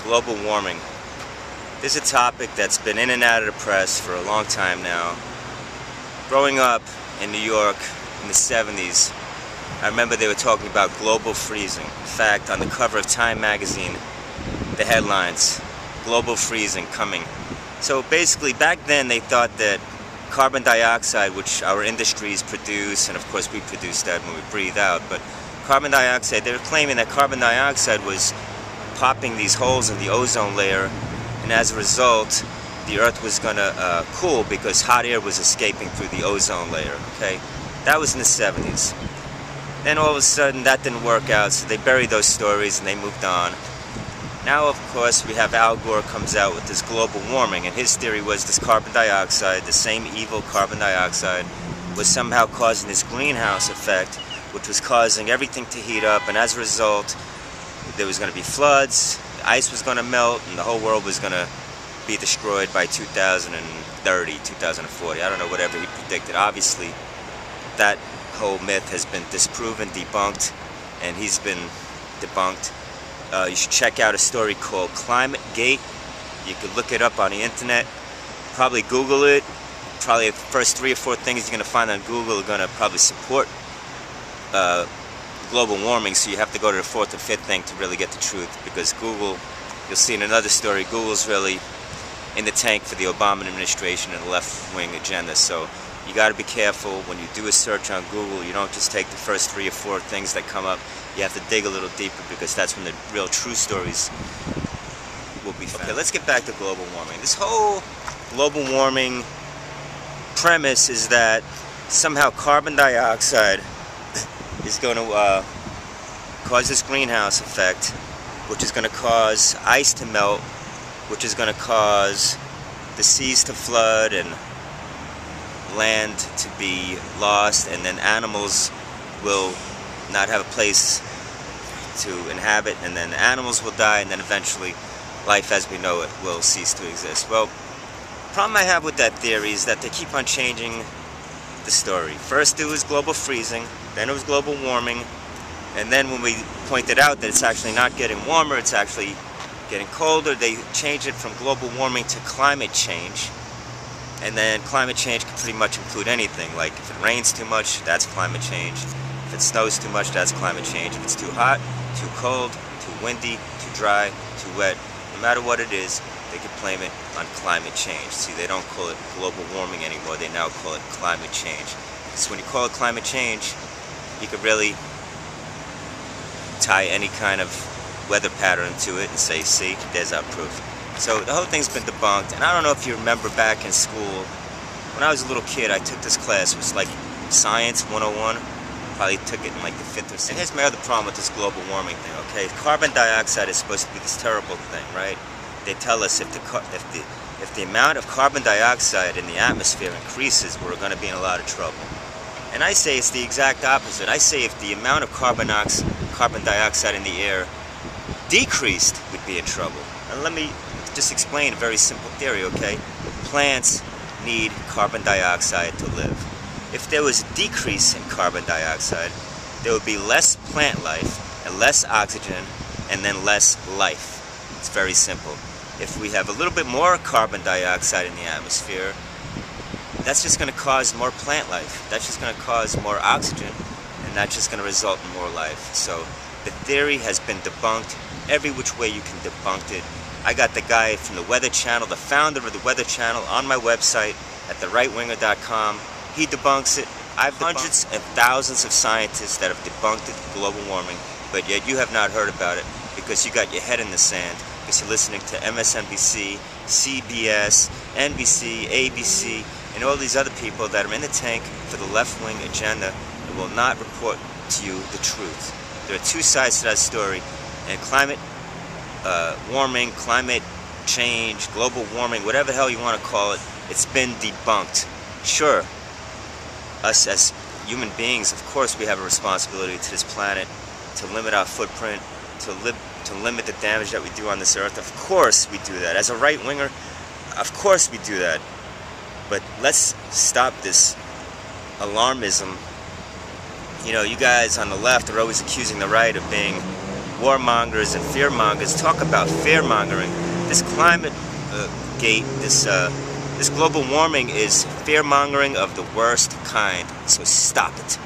global warming. This is a topic that's been in and out of the press for a long time now. Growing up in New York in the 70s, I remember they were talking about global freezing. In fact, on the cover of Time magazine, the headlines, global freezing coming. So basically, back then they thought that carbon dioxide, which our industries produce, and of course we produce that when we breathe out, but carbon dioxide, they were claiming that carbon dioxide was popping these holes in the ozone layer, and as a result, the Earth was going to cool because hot air was escaping through the ozone layer, okay? That was in the 70s. Then all of a sudden that didn't work out, so they buried those stories and they moved on. Now, of course, we have Al Gore comes out with this global warming, and his theory was this carbon dioxide, the same evil carbon dioxide, was somehow causing this greenhouse effect, which was causing everything to heat up, and as a result, there was going to be floods, the ice was going to melt, and the whole world was going to be destroyed by 2030, 2040. I don't know, whatever he predicted. Obviously, that whole myth has been disproven, debunked, and he's been debunked. You should check out a story called ClimateGate. You could look it up on the internet, probably Google it. Probably the first 3 or 4 things you're going to find on Google are going to probably support global warming, so you have to go to the 4th or 5th thing to really get the truth, because Google, you'll see in another story, Google's really in the tank for the Obama administration and the left-wing agenda. So you got to be careful when you do a search on Google. You don't just take the first 3 or 4 things that come up. You have to dig a little deeper, because that's when the real true stories will be found. Okay, let's get back to global warming. This whole global warming premise is that somehow carbon dioxide is going to cause this greenhouse effect, which is going to cause ice to melt, which is going to cause the seas to flood and land to be lost, and then animals will not have a place to inhabit, and then animals will die, and then eventually life as we know it will cease to exist. Well, the problem I have with that theory is that they keep on changing the story. First it was global freezing, then it was global warming, and then when we pointed out that it's actually not getting warmer, it's actually getting colder, they changed it from global warming to climate change. And then climate change can pretty much include anything, like if it rains too much, that's climate change. If it snows too much, that's climate change. If it's too hot, too cold, too windy, too dry, too wet, no matter what it is, they can blame it on climate change. See, they don't call it global warming anymore, they now call it climate change. So when you call it climate change, you could really tie any kind of weather pattern to it and say, see, there's our proof. So the whole thing's been debunked, and I don't know if you remember back in school, when I was a little kid, I took this class. It was like Science 101. Probably took it in like the 5th or 6th. And here's my other problem with this global warming thing, okay? Carbon dioxide is supposed to be this terrible thing, right? They tell us if the amount of carbon dioxide in the atmosphere increases, we're going to be in a lot of trouble. And I say it's the exact opposite. I say if the amount of carbon dioxide in the air decreased, we'd be in trouble. And let me just explain a very simple theory, okay? Plants need carbon dioxide to live. If there was a decrease in carbon dioxide, there would be less plant life and less oxygen, and then less life. It's very simple. If we have a little bit more carbon dioxide in the atmosphere, that's just going to cause more plant life. That's just going to cause more oxygen, and that's just going to result in more life. So the theory has been debunked every which way you can debunk it. I got the guy from the Weather Channel, the founder of the Weather Channel, on my website at therightwinger.com. He debunks it. I've hundreds and thousands of scientists that have debunked it, global warming, but yet you have not heard about it because you got your head in the sand, because you're listening to MSNBC, CBS, NBC, ABC, and all these other people that are in the tank for the left-wing agenda and will not report to you the truth. There are 2 sides to that story, and climate warming, climate change, global warming, whatever the hell you want to call it, it's been debunked. Sure, us as human beings, of course we have a responsibility to this planet to limit our footprint, to limit the damage that we do on this earth. Of course we do that. As a right-winger, of course we do that. But let's stop this alarmism. You know, you guys on the left are always accusing the right of being warmongers and fearmongers talk about fearmongering. This climate gate, this global warming is fearmongering of the worst kind. So stop it.